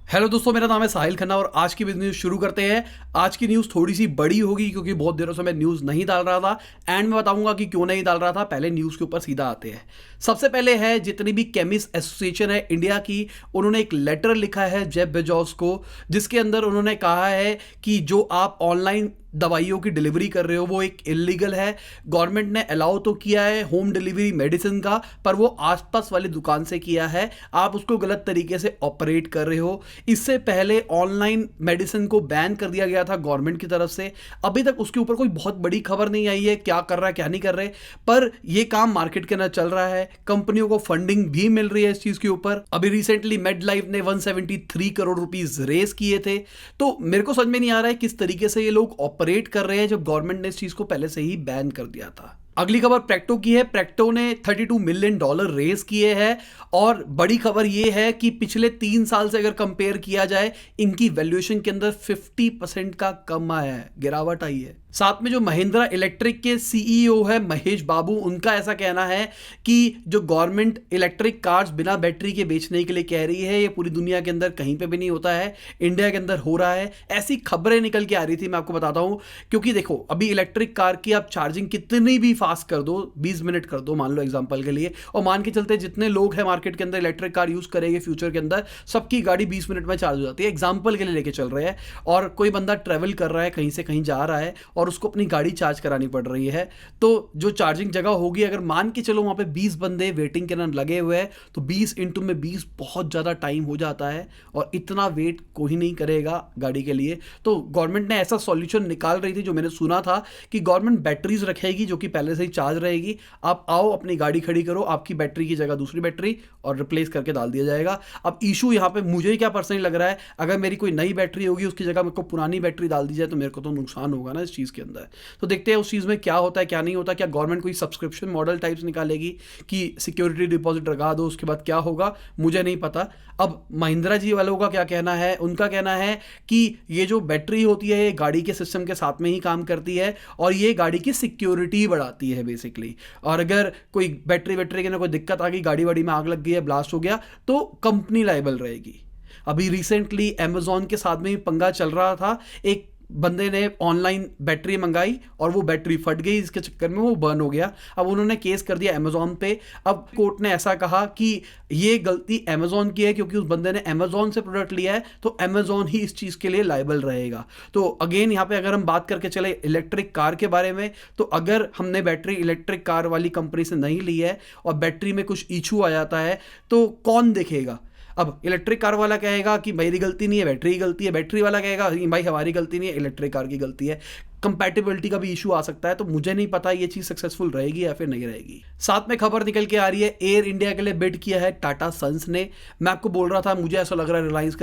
Hello दोस्तों, मेरा नाम है साहिल खन्ना और आज की न्यूज़ शुरू करते हैं। आज की न्यूज़ थोड़ी सी बड़ी होगी क्योंकि बहुत देरों से मैं न्यूज़ नहीं डाल रहा था एंड मैं बताऊंगा कि क्यों नहीं डाल रहा था। पहले न्यूज़ के ऊपर सीधा आते हैं। सबसे पहले है जितनी भी केमिस्ट एसोसिएशन है इंडिया की, उन्होंने एक लेटर लिखा है जेफ बेजोस को, जिसके अंदर उन्होंने कहा है कि जो आप ऑनलाइन दवाइयों की डिलीवरी कर रहे हो वो एक इलीगल है। गवर्नमेंट ने अलाउ तो किया है होम डिलीवरी मेडिसिन का, पर वो आसपास वाली दुकान से किया है, आप उसको गलत तरीके से ऑपरेट कर रहे हो। इससे पहले ऑनलाइन मेडिसिन को बैन कर दिया गया था गवर्नमेंट की तरफ से। अभी तक उसके ऊपर कोई बहुत बड़ी खबर नहीं आई है क्या कर रहा है क्या नहीं कर रहे, पर यह काम मार्केट के अंदर चल रहा है। कंपनियों को फंडिंग भी मिल रही है इस चीज के ऊपर। अभी रिसेंटली मेड लाइफ ने 173 करोड़ रुपीस रेस किए थे। तो मेरे को समझ में नहीं आ रहा है किस तरीके से ये लोग ऑपरेट कर रहे हैं जब गवर्नमेंट ने इस चीज को पहले से ही बैन कर दिया था। अगली खबर प्रेक्टो की है। प्रेक्टो ने $32 मिलियन रेज किए हैं और बड़ी खबर यह है कि पिछले 3 साल से अगर कंपेयर किया जाए इनकी वैल्यूएशन के अंदर 50% का कम आया है, गिरावट आई है। साथ में जो महिंद्रा इलेक्ट्रिक के सीईओ है महेश बाबू, उनका ऐसा कहना है कि जो गवर्नमेंट इलेक्ट्रिक कार्स बिना बैटरी के बेचने के लिए कह रही है ये पूरी दुनिया के अंदर कहीं पे भी नहीं होता है, इंडिया के अंदर हो रहा है। ऐसी खबरें निकल के आ रही थी, मैं आपको बताता हूं। क्योंकि देखो अभी इलेक्ट्रिक कार की आप चार्जिंग कितनी भी फास्ट कर दो, 20 मिनट कर दो मान लो एग्जाम्पल के लिए, और मान के चलते जितने लोग हैं मार्केट के अंदर इलेक्ट्रिक कार यूज करेंगे फ्यूचर के अंदर, सबकी गाड़ी 20 मिनट में चार्ज हो जाती है। एग्जाम्पल के लिए लेके चल रहे हैं, और कोई बंदा ट्रेवल कर रहा है, कहीं से कहीं जा रहा है और उसको अपनी गाड़ी चार्ज करानी पड़ रही है, तो जो चार्जिंग जगह होगी, अगर मान के चलो वहां पे 20 बंदे वेटिंग के अंदर लगे हुए हैं, तो 20 इंटू में 20 बहुत ज्यादा टाइम हो जाता है, और इतना वेट कोई नहीं करेगा गाड़ी के लिए। तो गवर्नमेंट ने ऐसा सॉल्यूशन निकाल रही थी, जो मैंने सुना था कि गवर्नमेंट बैटरीज रखेगी जो कि पहले से ही चार्ज रहेगी। आप आओ अपनी गाड़ी खड़ी करो, आपकी बैटरी की जगह दूसरी बैटरी और रिप्लेस करके डाल दिया जाएगा। अब इशू यहां पे मुझे क्या पर्सनली लग रहा है, अगर मेरी कोई नई बैटरी होगी उसकी जगह मेरे को पुरानी बैटरी डाल दी जाए तो मेरे को तो नुकसान होगा ना इस चीज के अंदर। तो देखते हैं उस चीज में क्या होता है क्या नहीं होता। क्या गवर्नमेंट कोई सब्सक्रिप्शन मॉडल टाइप्स निकालेगी कि सिक्योरिटी डिपॉजिट लगा दो, उसके बाद क्या होगा मुझे नहीं पता। अब महिंद्रा जी वालों का क्या कहना है, उनका कहना है कि ये जो बैटरी होती है ये गाड़ी के सिस्टम के साथ में ही काम करती है और ये गाड़ी की सिक्योरिटी बढ़ाती है बेसिकली। और अगर कोई बैटरी के अंदर कोई दिक्कत आ गई, गाड़ी वाड़ी में आग लग गई है, ब्लास्ट हो गया, तो कंपनी लायबल रहेगी। अभी रिसेंटली अमेजॉन के साथ में ही पंगा चल रहा था। एक बंदे ने ऑनलाइन बैटरी मंगाई और वो बैटरी फट गई, इसके चक्कर में वो बर्न हो गया। अब उन्होंने केस कर दिया अमेजॉन पे। अब कोर्ट ने ऐसा कहा कि ये गलती अमेजॉन की है क्योंकि उस बंदे ने अमेजॉन से प्रोडक्ट लिया है, तो अमेजॉन ही इस चीज के लिए लायबल रहेगा। तो अगेन यहाँ पे अगर हम बात करके चले इलेक्ट्रिक कार के बारे में, तो अगर हमने बैटरी इलेक्ट्रिक कार वाली कंपनी से नहीं ली है और बैटरी में कुछ इशू आ जाता है तो कौन देखेगा? अब इलेक्ट्रिक कार वाला कहेगा कि मेरी गलती नहीं है, बैटरी की गलती है। बैटरी वाला कहेगा भाई हमारी गलती नहीं है, इलेक्ट्रिक कार की गलती है। कंपैटिबिलिटी का भी इशू आ सकता है। तो मुझे नहीं पता ये चीज सक्सेसफुल रहेगी या फिर नहीं रहेगी। साथ में खबर निकल के आ रही है एयर इंडिया के लिए बिड किया है टाटा सन्स ने। मैं आपको बोल रहा था मुझे ऐसा लग रहा है रिलायंस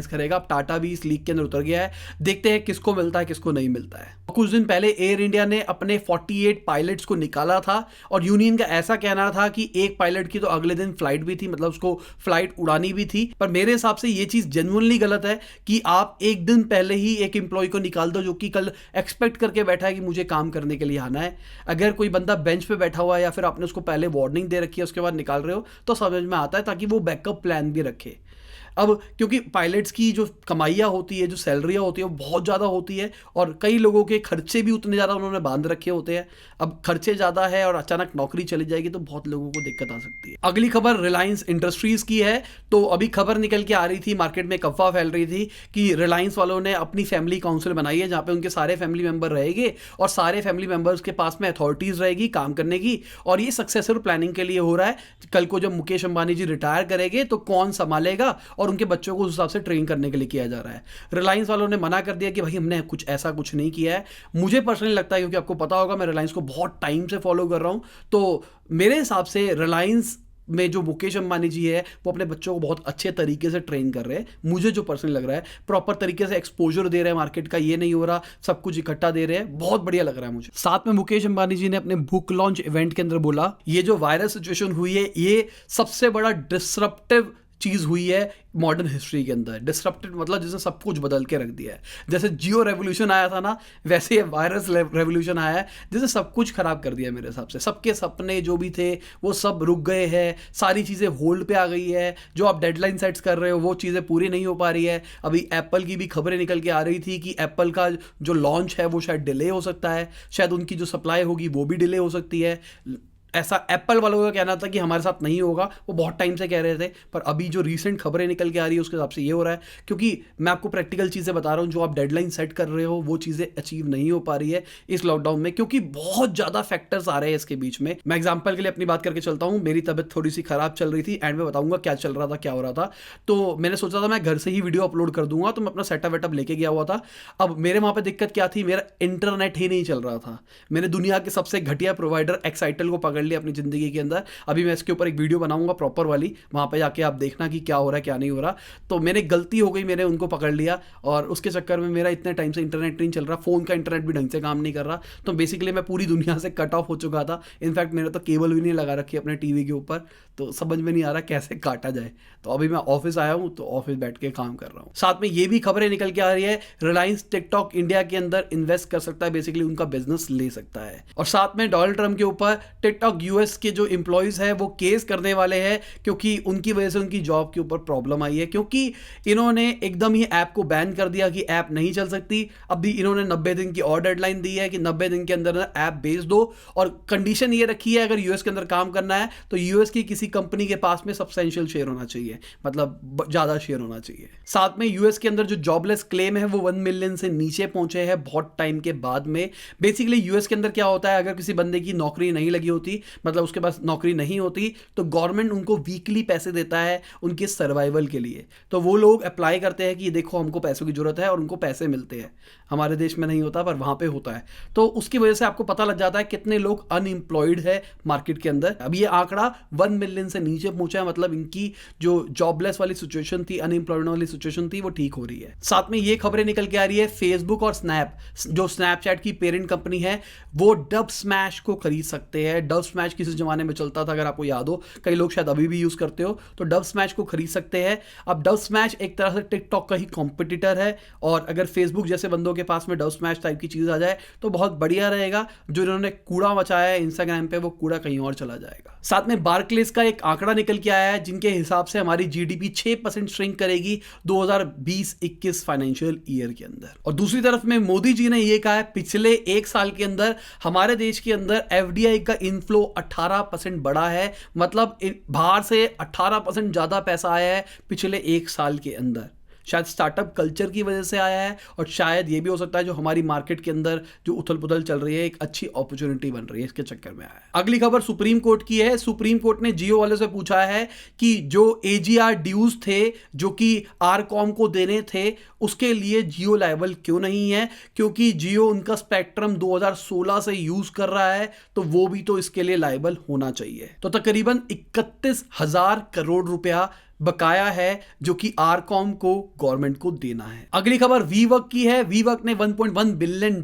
करेगा। अब टाटा भी इस लीग के अंदर उतर गया है। देखते हैं किसको मिलता है किसको नहीं मिलता है। कुछ दिन पहले एयर इंडिया ने अपने 48 पायलट्स को निकाला था और यूनियन का ऐसा कहना था कि एक पायलट की तो अगले दिन फ्लाइट भी थी, मतलब उसको फ्लाइट उड़ानी भी थी। पर मेरे हिसाब से ये चीज जेन्युइनली गलत है कि आप एक दिन पहले ही एक एम्प्लॉय को निकाल दो जो कि कल एक्सपेक्ट करके बैठा है कि मुझे काम करने के लिए आना है। अगर कोई बंदा बेंच पे बैठा हुआ है या फिर आपने उसको पहले वार्निंग दे रखी है उसके बाद निकाल रहे हो तो समझ में आता है, ताकि वो बैकअप प्लान भी रखे। अब क्योंकि पायलट्स की जो कमाइयाँ होती है, जो सैलरियाँ होती है वो बहुत ज़्यादा होती है और कई लोगों के खर्चे भी उतने ज़्यादा उन्होंने बांध रखे होते हैं। अब खर्चे ज़्यादा है और अचानक नौकरी चली जाएगी तो बहुत लोगों को दिक्कत आ सकती है। अगली खबर रिलायंस इंडस्ट्रीज़ की है। तो अभी खबर निकल के आ रही थी, मार्केट में अफवाह फैल रही थी कि रिलायंस वालों ने अपनी फैमिली काउंसिल बनाई है जहाँ पे उनके सारे फैमिली मेंबर रहेंगे और सारे फैमिली मेंबर्स के पास में अथॉरिटीज़ रहेगी काम करने की, और ये सक्सेसर प्लानिंग के लिए हो रहा है। कल को जब मुकेश अंबानी जी रिटायर करेंगे तो कौन संभालेगा, और उनके बच्चों को से ट्रेन करने के लिए किया जा रहा है। रिलायंस वालों ने मना कर दिया कि भाई हमने कुछ ऐसा कुछ नहीं किया है। मुझे पर्सनली लगता है, क्योंकि आपको पता होगा मैं रिलायंस को बहुत टाइम से फॉलो कर रहा हूं, तो मेरे हिसाब से रिलायंस में जो मुकेश अंबानी जी है वो अपने बच्चों को बहुत अच्छे तरीके से ट्रेन कर रहे हैं। मुझे जो पर्सनली लग रहा है प्रॉपर तरीके से एक्सपोजर दे रहे हैं मार्केट का, ये नहीं हो रहा सब कुछ इकट्ठा दे रहे हैं, बहुत बढ़िया लग रहा है मुझे। साथ में मुकेश अंबानी जी ने अपने बुक लॉन्च इवेंट के अंदर बोला ये जो वायरस सिचुएशन हुई है ये सबसे बड़ा डिसरप्टिव चीज़ हुई है मॉडर्न हिस्ट्री के अंदर। डिसरप्टेड मतलब जिसने सब कुछ बदल के रख दिया है। जैसे जियो रेवोल्यूशन आया था ना, वैसे ये वायरस रेवोल्यूशन आया है जिसने सब कुछ खराब कर दिया मेरे हिसाब से। सबके सपने जो भी थे वो सब रुक गए हैं, सारी चीज़ें होल्ड पे आ गई है। जो आप डेडलाइन सेट्स कर रहे हो वो चीज़ें पूरी नहीं हो पा रही है। अभी एप्पल की भी खबरें निकल के आ रही थी कि एप्पल का जो लॉन्च है वो शायद डिले हो सकता है, शायद उनकी जो सप्लाई होगी वो भी डिले हो सकती है। ऐसा एप्पल वालों का कहना था कि हमारे साथ नहीं होगा, वो बहुत टाइम से कह रहे थे, पर अभी जो रीसेंट खबरें निकल के आ रही है उसके हिसाब से ये हो रहा है। क्योंकि मैं आपको प्रैक्टिकल चीज़ें बता रहा हूँ, जो आप डेडलाइन सेट कर रहे हो वो चीज़ें अचीव नहीं हो पा रही है इस लॉकडाउन में, क्योंकि बहुत ज़्यादा फैक्टर्स आ रहे हैं इसके बीच में। मैं एग्जाम्पल के लिए अपनी बात करके चलता हूँ। मेरी तबियत थोड़ी सी खराब चल रही थी, एंड में बताऊंगा क्या चल रहा था, क्या हो रहा था। तो मैंने सोचा था मैं घर से ही वीडियो अपलोड कर दूंगा, तो मैं अपना सेटअप वेटअप लेके गया हुआ था। अब मेरे वहाँ पर दिक्कत क्या थी, मेरा इंटरनेट ही नहीं चल रहा था। मैंने दुनिया के सबसे घटिया प्रोवाइडर एक्साइटल को पकड़ लिया अपनी ज़िंदगी के अंदर। अभी मैं इसके ऊपर एक वीडियो बनाऊंगा प्रॉपर वाली, वहां पे जाके आप देखना कि क्या हो रहा है क्या नहीं हो रहा। तो मैंने गलती हो गई, मैंने उनको पकड़ लिया और उसके चक्कर में मेरा इतने टाइम से इंटरनेट नहीं चल रहा, फोन का इंटरनेट भी ढंग से काम नहीं कर रहा। तो बेसिकली मैं पूरी दुनिया से कट ऑफ हो चुका था। इनफैक्ट मैंने तो केबल भी नहीं लगा रखी अपने टीवी के ऊपर, तो समझ में नहीं आ रहा कैसे काटा जाए। तो अभी मैं ऑफिस आया हूँ, तो ऑफिस बैठ के काम कर रहा हूँ। साथ में ये भी खबरें निकल के आ रही है, रिलायंस टिकटॉक इंडिया के अंदर इन्वेस्ट कर सकता है, बेसिकली उनका बिजनेस ले सकता है। और साथ में डोनाल्ड ट्रंप के ऊपर टिकटॉक यूएस के जो इंप्लॉइज है वो केस करने वाले हैं, क्योंकि उनकी वजह से उनकी जॉब के ऊपर प्रॉब्लम आई है। क्योंकि इन्होंने एकदम ही ऐप को बैन कर दिया कि ऐप नहीं चल सकती। अभी इन्होंने 90 दिन की और डेडलाइन दी है कि 90 दिन के अंदर ऐप भेज दो, और कंडीशन ये रखी है अगर यूएस के अंदर काम करना है तो यूएस की किसी कंपनी के पास में सब्सटेंशियल शेयर होना चाहिए, मतलब ज्यादा शेयर होना चाहिए। साथ में यूएस के अंदर जो जॉबलेस क्लेम है वो 1 मिलियन से नीचे पहुंचे हैं बहुत टाइम के बाद में। बेसिकली यूएस के अंदर क्या होता है, अगर किसी बंदे की नौकरी नहीं लगी होती, मतलब उसके पास नौकरी नहीं होती, तो गवर्नमेंट उनको वीकली पैसे देता है उनके सर्वाइवल के लिए। तो वो लोग अप्लाई करते हैं कि देखो हमको पैसों की जरूरत है, और उनको पैसे मिलते हैं। हमारे देश में नहीं होता पर वहां पे होता है। तो उसकी वजह से आपको पता लग जाता है कितने लोग अनएम्प्लॉयड है मार्केट के अंदर। अब ये आंकड़ा 1 मिलियन से नीचे पहुंचा है, मतलब इनकी जो जॉबलेस वाली सिचुएशन थी, अनएम्प्लॉयड वाली सिचुएशन थी, वो ठीक हो रही है। साथ में ये खबरें निकल के आ रही है, फेसबुक और स्नैप, जो स्नैपचैट की पेरेंट कंपनी है, वो डब स्मैश को खरीद सकते हैं। डब स्मैश किसी जमाने में चलता था, अगर आपको याद हो, कई लोग शायद अभी भी यूज करते हो, तो डब स्मैश को खरीद सकते हैं। अब डब स्मैश एक तरह से टिकटॉक का ही कॉम्पिटिटर है, और अगर फेसबुक जैसे बंदों के पास में डब स्मैश टाइप की चीज आ जाए तो बहुत बढ़िया रहेगा। जो इन्होंने कूड़ा मचाया है इंस्टाग्राम पे, वो कूड़ा कहीं और चला जाएगा। साथ में बार्कलेस का एक आंकड़ा निकल के आया है, जिनके हिसाब से हमारी जीडीपी 6% श्रिंक करेगी 2020-21 फाइनेंशियल ईयर के अंदर। और दूसरी तरफ में मोदी जी ने यह कहा है, पिछले 1 साल के अंदर हमारे देश के अंदर एफडीआई का इनफ्लो 18% बढ़ा है, मतलब बाहर से 18% ज्यादा पैसा आया है पिछले 1 साल के अंदर। शायद स्टार्टअप कल्चर की वजह से आया है, और शायद ये भी हो सकता है जो हमारी मार्केट के अंदर जो उथल पुथल चल रही है, एक अच्छी अपॉर्चुनिटी बन रही है, इसके चक्कर में आया है। अगली खबर सुप्रीम कोर्ट की है। सुप्रीम कोर्ट ने जियो वाले से पूछा है कि जो एजीआर ड्यूज थे जो कि आरकॉम को देने थे, उसके लिए जियो लायबल क्यों नहीं है, क्योंकि जियो उनका स्पेक्ट्रम 2016 से यूज कर रहा है, तो वो भी तो इसके लिए लायबल होना चाहिए। तो तकरीबन 31,000 करोड़ रुपया बकाया है जो कि आरकॉम को गवर्नमेंट को देना है। अगली खबर वीवर्क की है। वीवर्क ने $1.1 बिलियन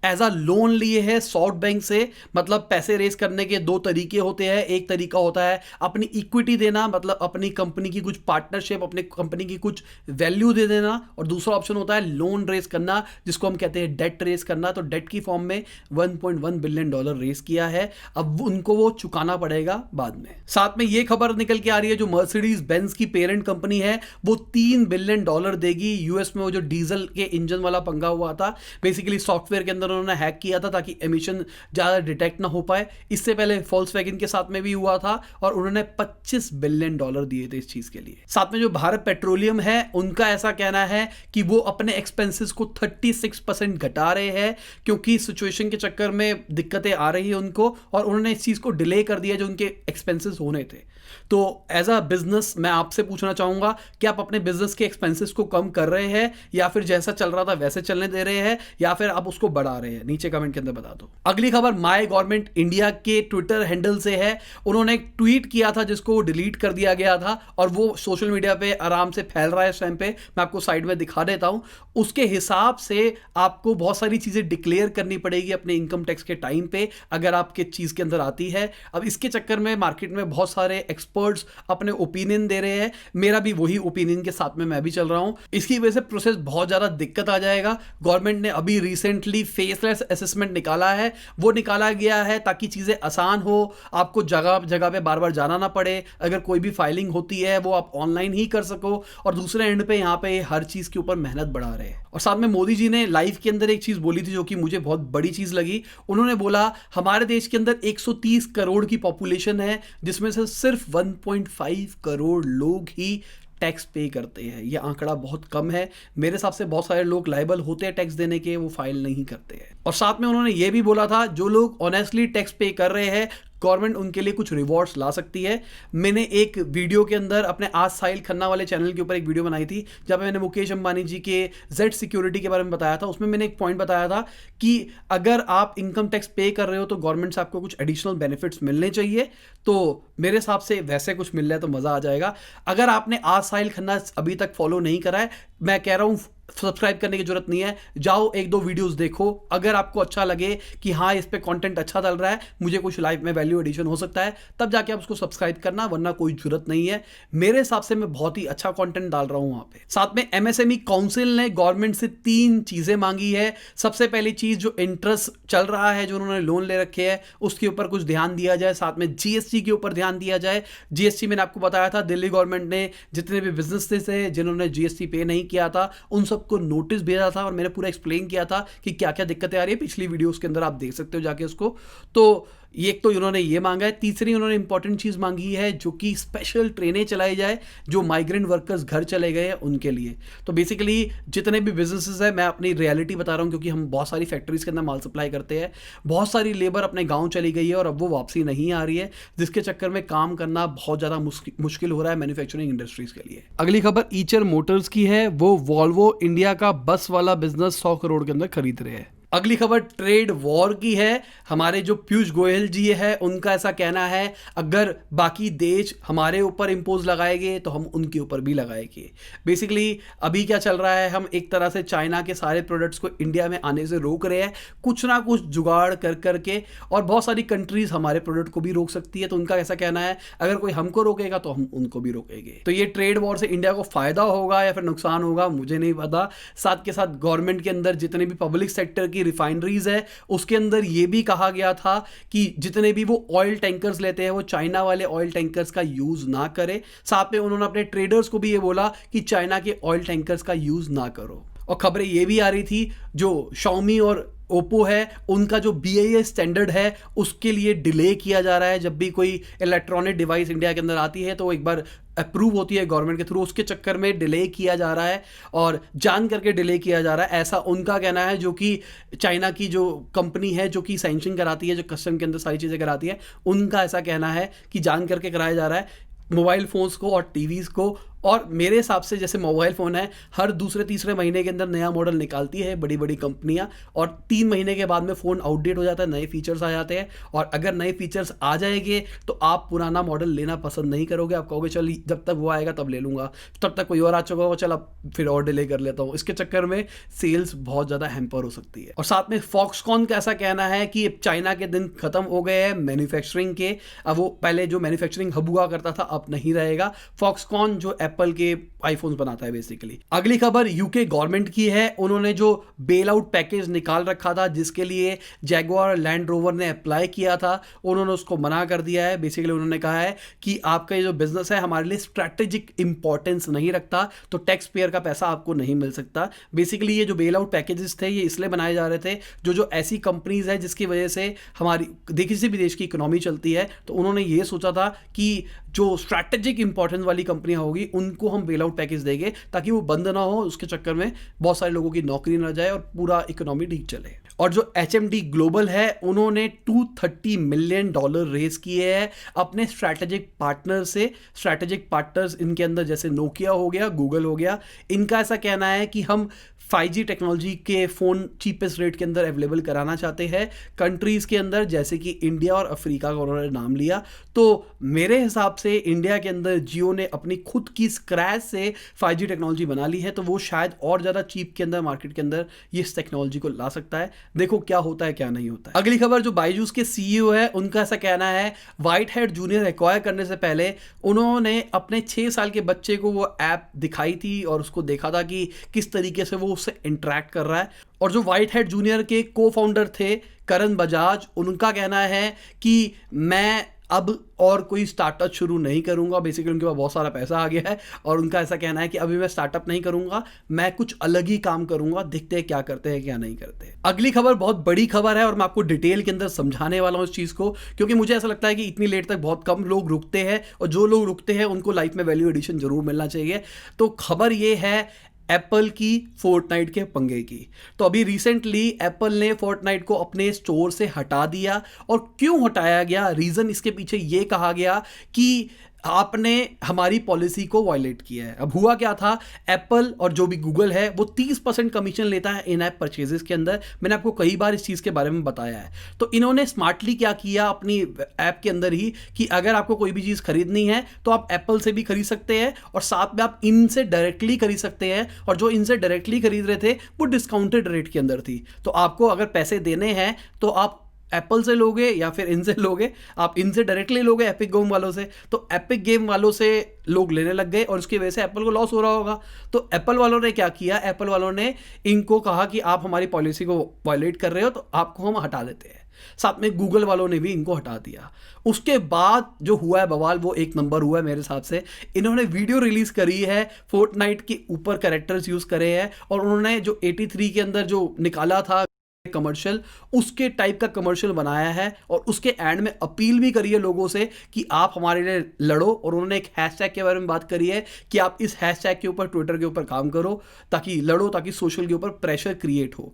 एज अ लोन लिए है सॉफ्ट बैंक से। मतलब पैसे रेज करने के 2 तरीके होते हैं। एक तरीका होता है अपनी इक्विटी देना, मतलब अपनी कंपनी की कुछ पार्टनरशिप, अपनी कंपनी की कुछ वैल्यू दे देना, और दूसरा ऑप्शन होता है लोन रेज करना, जिसको हम कहते हैं डेट रेज करना। तो डेट की फॉर्म में $1.1 बिलियन रेज किया है, अब उनको वो चुकाना पड़ेगा बाद में। साथ में ये खबर निकल के आ रही है, जो मर्सिडीज बेंज की पेरेंट कंपनी है वो $3 बिलियन देगी। यूएस में वो जो डीजल के इंजन वाला पंगा हुआ था, बेसिकली सॉफ्टवेयर के अंदर उन्होंने हैक किया था ताकि एमिशन ज्यादा डिटेक्ट ना हो पाए। इससे पहले वोल्क्सवैगन के साथ में भी हुआ था, और उन्होंने $25 बिलियन दिए थे इस चीज के लिए। साथ में जो भारत पेट्रोलियम है, उनका ऐसा कहना है कि वो अपने एक्सपेंसेस को 36% घटा रहे हैं, क्योंकि सिचुएशन के चक्कर में दिक्कतें आ रही है उनको, और उन्होंने इस चीज को डिले कर दिया जो उनके एक्सपेंसेस होने थे। तो एज अ बिजनेस मैं आपसे पूछना चाहूंगा कि आप अपने बिजनेस के एक्सपेंसेस को कम कर रहे हैं, या फिर जैसा चल रहा था वैसे चलने दे रहे हैं, या फिर आप उसको बढ़ा रहे हैं? नीचे कमेंट के अंदर बता दो। अगली खबर माय गवर्नमेंट इंडिया के ट्विटर हैंडल से है। उन्होंने एक ट्वीट किया था जिसको डिलीट कर दिया गया था, और वो सोशल मीडिया पे आराम से फैल रहा है इस टाइम पे। मैं आपको साइड में दिखा देता हूं। उसके हिसाब से आपको बहुत सारी चीजें डिक्लेयर करनी पड़ेगी अपने इनकम टैक्स के टाइम पे, अगर आपके चीज के अंदर आती है। अब इसके चक्कर में मार्केट में बहुत सारे एक्सपर्ट्स अपने ओपिनियन दे रहे हैं, मेरा भी वही ओपिनियन के साथ में मैं भी चल रहा हूं। इसकी वजह से प्रोसेस बहुत ज़्यादा दिक्कत आ जाएगा। गवर्नमेंट ने अभी रिसेंटली फेसलेस असेसमेंट निकाला है, वो निकाला गया है ताकि चीज़ें आसान हो, आपको जगह जगह पे बार बार जाना ना पड़े, अगर कोई भी फाइलिंग होती है वो आप ऑनलाइन ही कर सको, और दूसरे एंड पे यहाँ पे हर चीज़ के ऊपर मेहनत बढ़ा रहे हैं। और साथ में मोदी जी ने लाइव के अंदर एक चीज़ बोली थी जो कि मुझे बहुत बड़ी चीज़ लगी। उन्होंने बोला हमारे देश के अंदर 130 करोड़ की पॉपुलेशन है, जिसमें से सिर्फ 1.5 करोड़ लोग ही टैक्स पे करते हैं। ये आंकड़ा बहुत कम है। मेरे हिसाब से बहुत सारे लोग लायबल होते हैं टैक्स देने के, वो फाइल नहीं करते हैं। और साथ में उन्होंने ये भी बोला था जो लोग ऑनेस्टली टैक्स पे कर रहे हैं, गवर्नमेंट उनके लिए कुछ रिवॉर्ड्स ला सकती है। मैंने एक वीडियो के अंदर अपने आज साहिल खन्ना वाले चैनल के ऊपर एक वीडियो बनाई थी जब मैंने मुकेश अंबानी जी के जेड सिक्योरिटी के बारे में बताया था। उसमें मैंने एक पॉइंट बताया था कि अगर आप इनकम टैक्स पे कर रहे हो तो गवर्नमेंट से आपको कुछ एडिशनल बेनिफिट्स मिलने चाहिए। तो मेरे हिसाब से वैसे कुछ मिल रहा है तो मज़ा आ जाएगा। अगर आपने आज साहिल खन्ना अभी तक फॉलो नहीं करा है, मैं कह रहा हूँ सब्सक्राइब करने की जरूरत नहीं है, जाओ एक दो वीडियोस देखो। अगर आपको अच्छा लगे कि हाँ इस पे कंटेंट अच्छा चल रहा है, मुझे कुछ लाइफ में वैल्यू एडिशन हो सकता है, तब जाके आप उसको सब्सक्राइब करना, वरना कोई जरूरत नहीं है। मेरे हिसाब से मैं बहुत ही अच्छा कंटेंट डाल रहा हूं वहां पे। साथ में एमएसएमई काउंसिल ने गवर्नमेंट से 3 चीजें मांगी है। सबसे पहली चीज जो इंटरेस्ट चल रहा है, जो उन्होंने लोन ले रखे हैं, उसके ऊपर कुछ ध्यान दिया जाए। साथ में जीएसटी के ऊपर ध्यान दिया जाए। जीएसटी मैंने आपको बताया था, दिल्ली गवर्नमेंट ने जितने भी बिजनेसेस थे जिन्होंने जीएसटी पे नहीं किया था उन सबको नोटिस भेजा था, और मैंने पूरा एक्सप्लेन किया था कि क्या क्या दिक्कतें आ रही है। पिछली वीडियोस के अंदर आप देख सकते हो जाके उसको। तो एक तो उन्होंने ये मांगा है। तीसरी उन्होंने इंपॉर्टेंट चीज मांगी है जो कि स्पेशल ट्रेनें चलाई जाए जो माइग्रेंट वर्कर्स घर चले गए हैं उनके लिए। तो बेसिकली जितने भी बिजनेसेस है, मैं अपनी रियलिटी बता रहा हूँ क्योंकि हम बहुत सारी फैक्ट्रीज के अंदर माल सप्लाई करते हैं। बहुत सारी लेबर अपने गाँव चली गई है और अब वो वापसी नहीं आ रही है, जिसके चक्कर में काम करना बहुत ज़्यादा मुश्किल हो रहा है मैन्युफैक्चरिंग इंडस्ट्रीज के लिए। अगली खबर ईचर मोटर्स की है। वो वॉल्वो इंडिया का बस वाला बिजनेस 100 करोड़ के अंदर खरीद रहे हैं। अगली खबर ट्रेड वॉर की है। हमारे जो पीयूष गोयल जी है उनका ऐसा कहना है अगर बाकी देश हमारे ऊपर इंपोज लगाएंगे तो हम उनके ऊपर भी लगाएंगे। बेसिकली अभी क्या चल रहा है, हम एक तरह से चाइना के सारे प्रोडक्ट्स को इंडिया में आने से रोक रहे हैं, कुछ ना कुछ जुगाड़ कर करके, और बहुत सारी कंट्रीज हमारे प्रोडक्ट को भी रोक सकती है। तो उनका ऐसा कहना है अगर कोई हमको रोकेगा तो हम उनको भी रोकेंगे। तो ये ट्रेड वॉर से इंडिया को फायदा होगा या फिर नुकसान होगा मुझे नहीं पता। साथ के साथ गवर्नमेंट के अंदर जितने भी पब्लिक सेक्टर की रिफाइनरीज है उसके अंदर यह भी कहा गया था कि जितने भी वो ऑयल टैंकर्स लेते हैं वो चाइना वाले ऑयल टैंकर्स का यूज ना करें। साथ में उन्होंने अपने ट्रेडर्स को भी ये बोला कि चाइना के ऑयल टैंकर्स का यूज ना करो। और खबरें ये भी आ रही थी जो Xiaomi और ओप्पो है उनका जो BIS स्टैंडर्ड है उसके लिए डिले किया जा रहा है। जब भी कोई इलेक्ट्रॉनिक डिवाइस इंडिया के अंदर आती है तो वो एक बार अप्रूव होती है गवर्नमेंट के थ्रू, उसके चक्कर में डिले किया जा रहा है और जान करके डिले किया जा रहा है, ऐसा उनका कहना है। जो कि चाइना की जो कंपनी है जो कि सैंक्शन कराती है, जो कस्टम के अंदर सारी चीज़ें कराती है, उनका ऐसा कहना है कि जान करके कराया जा रहा है मोबाइल फ़ोन्स को और टीवीज़ को। और मेरे हिसाब से जैसे मोबाइल फ़ोन है हर दूसरे तीसरे महीने के अंदर नया मॉडल निकालती है बड़ी बड़ी कंपनियां, और 3 महीने के बाद में फ़ोन आउटडेट हो जाता है, नए फीचर्स आ जाते हैं। और अगर नए फीचर्स आ जाएंगे तो आप पुराना मॉडल लेना पसंद नहीं करोगे, आप कहोगे चल जब तक वो आएगा तब ले लूँगा, तब तक कोई और आ चुका होगा, चल अब फिर और डिले कर लेता हूँ। इसके चक्कर में सेल्स बहुत ज़्यादा हैम्पर हो सकती है। और साथ में फॉक्सकॉन का ऐसा कहना है कि चाइना के दिन खत्म हो गए हैं मैन्युफैक्चरिंग के। अब वो पहले जो मैन्युफैक्चरिंग हब हुआ करता था अब नहीं रहेगा। फॉक्सकॉन जो एप्पल के आईफोन्स बनाता है बेसिकली। अगली खबर यूके गवर्नमेंट की है। उन्होंने जो बेल आउट पैकेज निकाल रखा था जिसके लिए जैगुआर लैंड रोवर ने अप्लाई किया था, उन्होंने उसको मना कर दिया है। बेसिकली उन्होंने कहा है कि आपका ये जो बिजनेस है हमारे लिए स्ट्रैटेजिक इंपॉर्टेंस नहीं रखता, तो टैक्स पेयर का पैसा आपको नहीं मिल सकता। बेसिकली ये जो बेल आउट पैकेजेस थे ये इसलिए बनाए जा रहे थे जो ऐसी कंपनीज है जिसकी वजह से हमारी देखिए किसी भी देश की इकोनॉमी चलती है, तो उन्होंने ये सोचा था कि जो स्ट्रैटेजिक इंपॉर्टेंस वाली कंपनियां होगी उनको हम बेल आउट पैकेज देंगे ताकि वो बंद ना हो, उसके चक्कर में बहुत सारे लोगों की नौकरी ना जाए और पूरा इकोनॉमी ठीक चले। और जो HMD ग्लोबल है उन्होंने $230 मिलियन रेज किए हैं अपने स्ट्रैटेजिक पार्टनर से। स्ट्रैटेजिक पार्टनर्स इनके अंदर जैसे नोकिया हो गया, गूगल हो गया। इनका ऐसा कहना है कि हम 5G टेक्नोलॉजी के फ़ोन चीपेस्ट रेट के अंदर अवेलेबल कराना चाहते हैं कंट्रीज़ के अंदर, जैसे कि इंडिया और अफ्रीका का उन्होंने नाम लिया। तो मेरे हिसाब से इंडिया के अंदर जियो ने अपनी खुद की स्क्रैच से 5G टेक्नोलॉजी बना ली है, तो वो शायद और ज़्यादा चीप के अंदर मार्केट के अंदर ये इस टेक्नोलॉजी को ला सकता है। देखो क्या होता है क्या नहीं होता है। अगली खबर, जो बायजूस के सीईओ है उनका ऐसा कहना है, व्हाइट हेड जूनियर एक्वायर करने से पहले उन्होंने अपने 6 साल के बच्चे को वो ऐप दिखाई थी और उसको देखा था कि किस तरीके से वो उससे इंटरेक्ट कर रहा है। और जो व्हाइट हेड जूनियर के को फाउंडर थे करण बजाज, उनका कहना है कि मैं अब और कोई स्टार्टअप शुरू नहीं करूंगा। बेसिकली उनके पास बहुत सारा पैसा आ गया है और उनका ऐसा कहना है कि अभी मैं स्टार्टअप नहीं करूंगा, मैं कुछ अलग ही काम करूंगा, देखते हैं क्या करते हैं क्या नहीं करते। अगली खबर बहुत बड़ी खबर है और मैं आपको डिटेल के अंदर समझाने वाला हूं इस चीज को, क्योंकि मुझे ऐसा लगता है कि इतनी लेट तक बहुत कम लोग रुकते हैं और जो लोग रुकते हैं उनको लाइफ में वैल्यू एडिशन जरूर मिलना चाहिए। तो खबर ये है एप्पल की फोर्टनाइट के पंगे की। तो अभी रिसेंटली एप्पल ने फोर्टनाइट को अपने स्टोर से हटा दिया। और क्यों हटाया गया, रीजन इसके पीछे ये कहा गया कि आपने हमारी पॉलिसी को वायलेट किया है। अब हुआ क्या था, एप्पल और जो भी गूगल है वो 30% कमीशन लेता है इन ऐप परचेजेस के अंदर। मैंने आपको कई बार इस चीज़ के बारे में बताया है। तो इन्होंने स्मार्टली क्या किया अपनी ऐप के अंदर ही कि अगर आपको कोई भी चीज़ खरीदनी है तो आप एप्पल से भी खरीद सकते हैं और साथ में आप इनसे डायरेक्टली खरीद सकते हैं। और जो इनसे डायरेक्टली खरीद रहे थे वो डिस्काउंटेड रेट के अंदर थी। तो आपको अगर पैसे देने हैं तो आप एप्पल से लोगे या फिर इनसे लोगे, आप इनसे डायरेक्टली लोगे एपिक गेम वालों से। तो एपिक गेम वालों से लोग लेने लग गए और उसकी वजह से एप्पल को लॉस हो रहा होगा। तो एप्पल वालों ने क्या किया, एप्पल वालों ने इनको कहा कि आप हमारी पॉलिसी को वायलेट कर रहे हो तो आपको हम हटा देते हैं। साथ में गूगल वालों ने भी इनको हटा दिया। उसके बाद जो हुआ है बवाल वो एक नंबर हुआ है मेरे हिसाब से। इन्होंने वीडियो रिलीज करी है, फोर्टनाइट के ऊपर कैरेक्टर्स यूज करे हैं और उन्होंने जो 83 के अंदर जो निकाला था कमर्शियल, उसके टाइप का कमर्शियल बनाया है और उसके एंड में अपील भी करी है लोगों से कि आप हमारे लिए लड़ो। और उन्होंने एक हैशटैग के बारे में बात करी है कि आप इस हैशटैग के ऊपर ट्विटर के ऊपर काम करो ताकि लड़ो, ताकि सोशल के ऊपर प्रेशर क्रिएट हो।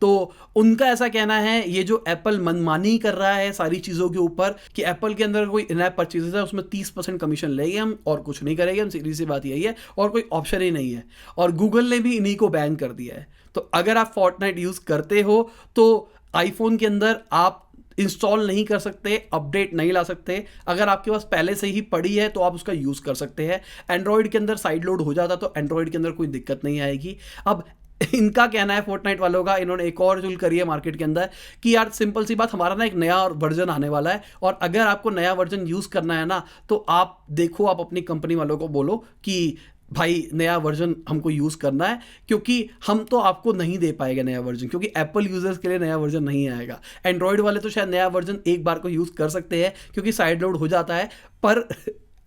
तो उनका ऐसा कहना है ये जो एप्पल मनमानी कर रहा है सारी चीज़ों के ऊपर कि एप्पल के अंदर कोई इन ऐप परचेजेस है उसमें 30% कमीशन लेंगे हम और कुछ नहीं करेंगे हम, सीधी सी बात यही है और कोई ऑप्शन ही नहीं है। और गूगल ने भी इन्हीं को बैन कर दिया है। तो अगर आप फोर्टनाइट यूज़ करते हो तो आईफोन के अंदर आप इंस्टॉल नहीं कर सकते, अपडेट नहीं ला सकते। अगर आपके पास पहले से ही पड़ी है तो आप उसका यूज़ कर सकते हैं। एंड्रॉयड के अंदर साइड लोड हो जाता तो एंड्रॉयड के अंदर कोई दिक्कत नहीं आएगी। अब इनका कहना है फोर्टनाइट वालों का, इन्होंने एक और चूल करी है मार्केट के अंदर कि यार सिंपल सी बात, हमारा ना एक नया वर्जन आने वाला है और अगर आपको नया वर्जन यूज़ करना है ना तो आप देखो, आप अपनी कंपनी वालों को बोलो कि भाई नया वर्जन हमको यूज़ करना है, क्योंकि हम तो आपको नहीं दे पाएगा नया वर्जन, क्योंकि एप्पल यूजर्स के लिए नया वर्जन नहीं आएगा। एंड्रॉयड वाले तो शायद नया वर्जन एक बार को यूज़ कर सकते हैं क्योंकि साइड लोड हो जाता है, पर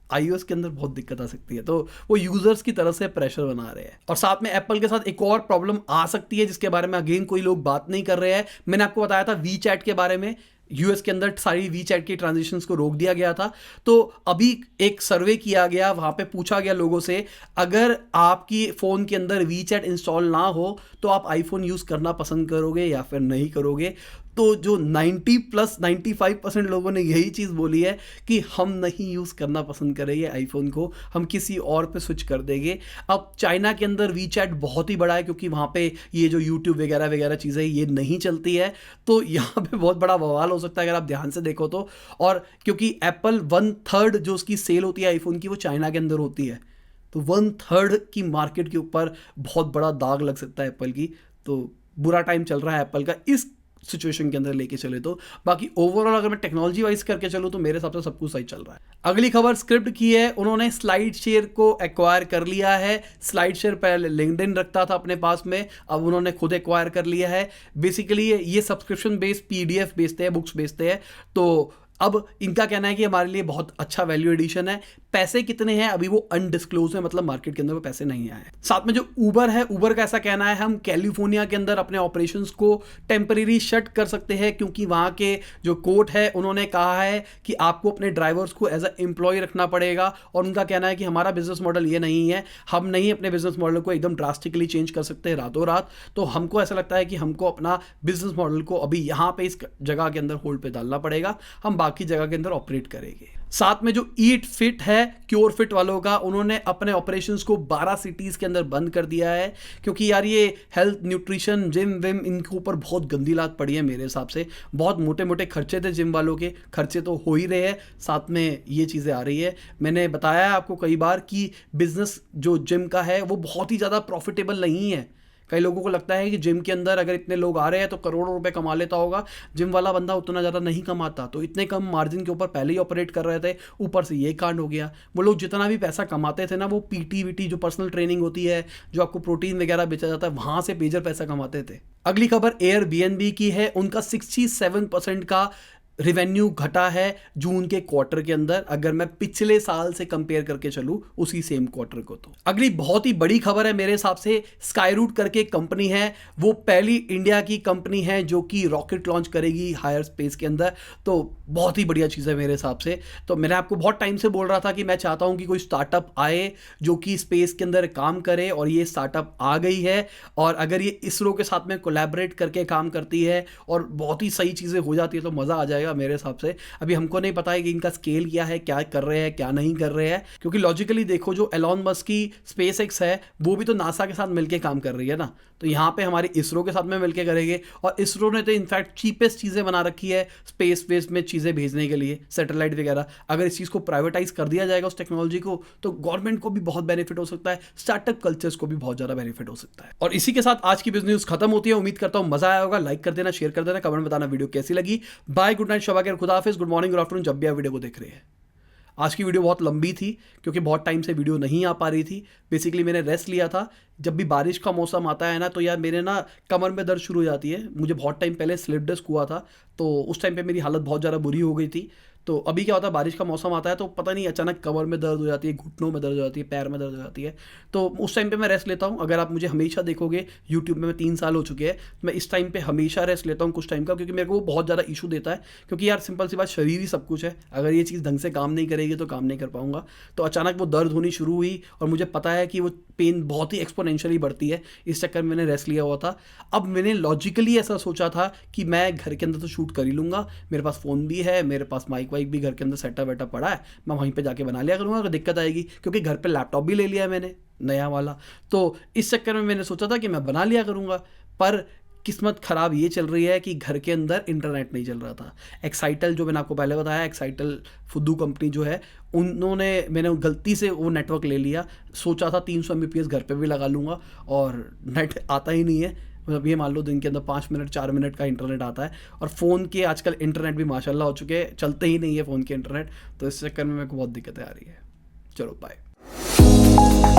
iOS के अंदर बहुत दिक्कत आ सकती है। तो वो यूजर्स की तरफ से प्रेशर बना रहे हैं। और साथ में एप्पल के साथ एक और प्रॉब्लम आ सकती है जिसके बारे में अगेन कोई लोग बात नहीं कर रहे हैं। मैंने आपको बताया था वी चैट के बारे में, यूएस के अंदर सारी वी चैट की ट्रांजेक्शन्स को रोक दिया गया था। तो अभी एक सर्वे किया गया, वहाँ पे पूछा गया लोगों से अगर आपकी फ़ोन के अंदर वी चैट इंस्टॉल ना हो तो आप आईफोन यूज़ करना पसंद करोगे या फिर नहीं करोगे। तो जो 90+95% लोगों ने यही चीज़ बोली है कि हम नहीं यूज़ करना पसंद करेंगे आईफोन को, हम किसी और पे स्विच कर देंगे। अब चाइना के अंदर वी चैट बहुत ही बड़ा है क्योंकि वहाँ पे ये जो यूट्यूब वगैरह वगैरह चीज़ें ये नहीं चलती है। तो यहाँ पे बहुत बड़ा बवाल हो सकता है अगर आप ध्यान से देखो तो। और क्योंकि एप्पल 1/3 जो उसकी सेल होती है आईफोन की वो चाइना के अंदर होती है, तो 1/3 की मार्केट के ऊपर बहुत बड़ा दाग लग सकता है एप्पल की। तो बुरा टाइम चल रहा है एप्पल का इस सिचुएशन के अंदर लेके चले तो। बाकी ओवरऑल अगर मैं टेक्नोलॉजी वाइज करके चलूँ तो मेरे हिसाब से सब कुछ सही चल रहा है। अगली खबर स्क्रिप्ट की है, उन्होंने स्लाइड शेयर को एक्वायर कर लिया है। स्लाइड शेयर पहले लिंक्डइन रखता था अपने पास में, अब उन्होंने खुद एक्वायर कर लिया है। बेसिकली ये सब्सक्रिप्शन बेस्ड पीडीएफ बेचते हैं, बुक्स बेचते हैं। तो अब इनका कहना है कि हमारे लिए बहुत अच्छा वैल्यू एडिशन है। पैसे कितने हैं अभी वो अनडिस्क्लोज है, मतलब मार्केट के अंदर वो पैसे नहीं आए। साथ में जो उबर है, उबर का ऐसा कहना है हम कैलिफोर्निया के अंदर अपने ऑपरेशंस को टेम्परेरी शट कर सकते हैं क्योंकि वहाँ के जो कोर्ट है उन्होंने कहा है कि आपको अपने ड्राइवर्स को एज अ एम्प्लॉय रखना पड़ेगा। और उनका कहना है कि हमारा बिजनेस मॉडल ये नहीं है, हम नहीं अपने बिजनेस मॉडल को एकदम ड्रास्टिकली चेंज कर सकते हैं रातों रात। तो हमको ऐसा लगता है कि हमको अपना बिजनेस मॉडल को अभी यहाँ पे इस जगह के अंदर होल्ड पे डालना पड़ेगा, हम बाकी जगह के अंदर ऑपरेट करेंगे। साथ में जो ईट फिट है क्योर फिट वालों का, उन्होंने अपने ऑपरेशंस को 12 सिटीज़ के अंदर बंद कर दिया है, क्योंकि यार ये हेल्थ न्यूट्रिशन जिम विम इनके ऊपर बहुत गंदी लात पड़ी है मेरे हिसाब से। बहुत मोटे मोटे खर्चे थे जिम वालों के, खर्चे तो हो ही रहे हैं, साथ में ये चीज़ें आ रही है। मैंने बताया है आपको कई बार कि बिजनेस जो जिम का है वो बहुत ही ज़्यादा प्रॉफिटेबल नहीं है। कई लोगों को लगता है कि जिम के अंदर अगर इतने लोग आ रहे हैं तो करोड़ों रुपए कमा लेता होगा। जिम वाला बंदा उतना ज़्यादा नहीं कमाता, तो इतने कम मार्जिन के ऊपर पहले ही ऑपरेट कर रहे थे, ऊपर से ये कांड हो गया। वो लोग जितना भी पैसा कमाते थे ना, वो पीटी वीटी जो पर्सनल ट्रेनिंग होती है, जो आपको प्रोटीन वगैरह बेचा जाता है, वहाँ से मेजर पैसा कमाते थे। अगली खबर एयरबीएनबी की है। उनका 67% का रिवेन्यू घटा है जून के क्वार्टर के अंदर, अगर मैं पिछले साल से कंपेयर करके चलूं उसी सेम क्वार्टर को। तो अगली बहुत ही बड़ी खबर है मेरे हिसाब से, स्काईरूट करके कंपनी है, वो पहली इंडिया की कंपनी है जो कि रॉकेट लॉन्च करेगी हायर स्पेस के अंदर। तो बहुत ही बढ़िया चीज़ है मेरे हिसाब से। तो मैंने आपको बहुत टाइम से बोल रहा था कि मैं चाहता हूं कि कोई स्टार्टअप आए जो कि स्पेस के अंदर काम करे, और ये स्टार्टअप आ गई है। और अगर ये इसरो के साथ में कोलैबोरेट करके काम करती है और बहुत ही सही चीज़ें हो जाती है तो मज़ा आ जाएगा मेरे हिसाब से। अभी हमको नहीं पता है कि इनका स्केल क्या है, क्या कर रहे हैं, क्या नहीं कर रहे हैं, क्योंकि लॉजिकली देखो जो एलॉन मस्क की स्पेसएक्स है वो भी तो नासा के साथ मिलके काम कर रही है ना, तो यहाँ पे हमारी इसरो के साथ में मिलके करेंगे। और इसरो ने तो इनफैक्ट चीपेस्ट चीज़ें बना रखी है स्पेस वेस में चीज़ें भेजने के लिए, सैटेलाइट वगैरह। अगर इस चीज़ को प्राइवेटाइज कर दिया जाएगा उस टेक्नोलॉजी को, तो गवर्नमेंट को भी बहुत बेनिफिट हो सकता है, स्टार्टअप कल्चर्स को भी बहुत ज़्यादा बेनिफिट हो सकता है। और इसी के साथ आज की बिजनेस न्यूज़ खत्म होती है। उम्मीद करता हूँ मजा आया होगा। लाइक कर देना, शेयर कर देना, कमेंट बताना वीडियो कैसी लगी। बाय, गुड नाइट, शब खैर, खुदा हाफिज़, गुड मॉर्निंग, गुड आफ्टरनून, जब भी आप वीडियो को देख रहे हैं। आज की वीडियो बहुत लंबी थी क्योंकि बहुत टाइम से वीडियो नहीं आ पा रही थी। बेसिकली मैंने रेस्ट लिया था। जब भी बारिश का मौसम आता है ना, तो यार मेरे ना कमर में दर्द शुरू हो जाती है। मुझे बहुत टाइम पहले स्लिप डिस्क हुआ था, तो उस टाइम पे मेरी हालत बहुत ज़्यादा बुरी हो गई थी। तो अभी क्या होता है, बारिश का मौसम आता है तो पता नहीं अचानक कमर में दर्द हो जाती है, घुटनों में दर्द हो जाती है, पैर में दर्द हो जाती है। तो उस टाइम पे मैं रेस्ट लेता हूँ। अगर आप मुझे हमेशा देखोगे यूट्यूब में, मैं 3 साल हो चुके हैं, मैं इस टाइम पे हमेशा रेस्ट लेता हूँ कुछ टाइम का, क्योंकि मेरे को वो बहुत ज़्यादा इशू देता है। क्योंकि यार सिंपल सी बात, शरीर ही सब कुछ है। अगर ये चीज़ ढंग से काम नहीं करेगी तो काम नहीं कर पाऊंगा। तो अचानक वो दर्द होनी शुरू हुई और मुझे पता है कि वो पेन बहुत ही एक्सपोनेंशियली बढ़ती है, इस चक्कर में मैंने रेस्ट लिया हुआ था। अब मैंने लॉजिकली ऐसा सोचा था कि मैं घर के अंदर तो शूट कर ही लूँगा, मेरे पास फ़ोन भी है, मेरे पास माइक वाइक भी घर के अंदर सेटअप वेटअप पड़ा है, मैं वहीं पे जाके बना लिया करूँगा अगर दिक्कत आएगी, क्योंकि घर पे लैपटॉप भी ले लिया है मैंने नया वाला। तो इस चक्कर में मैंने सोचा था कि मैं बना लिया करूँगा। पर किस्मत ख़राब ये चल रही है कि घर के अंदर इंटरनेट नहीं चल रहा था। एक्साइटल, जो मैंने आपको पहले बताया, एक्साइटल फुद्दू कंपनी जो है, मैंने गलती से वो नेटवर्क ले लिया। सोचा था 300 Mbps घर पे भी लगा लूँगा, और नेट आता ही नहीं है। मतलब ये मान लो दिन के अंदर 5 मिनट 4 मिनट का इंटरनेट आता है। और फ़ोन के आजकल इंटरनेट भी माशाल्लाह हो चुके हैं, चलते ही नहीं है फ़ोन के इंटरनेट। तो इस चक्कर में मेरे को बहुत दिक्कतें आ रही है। चलो बाय।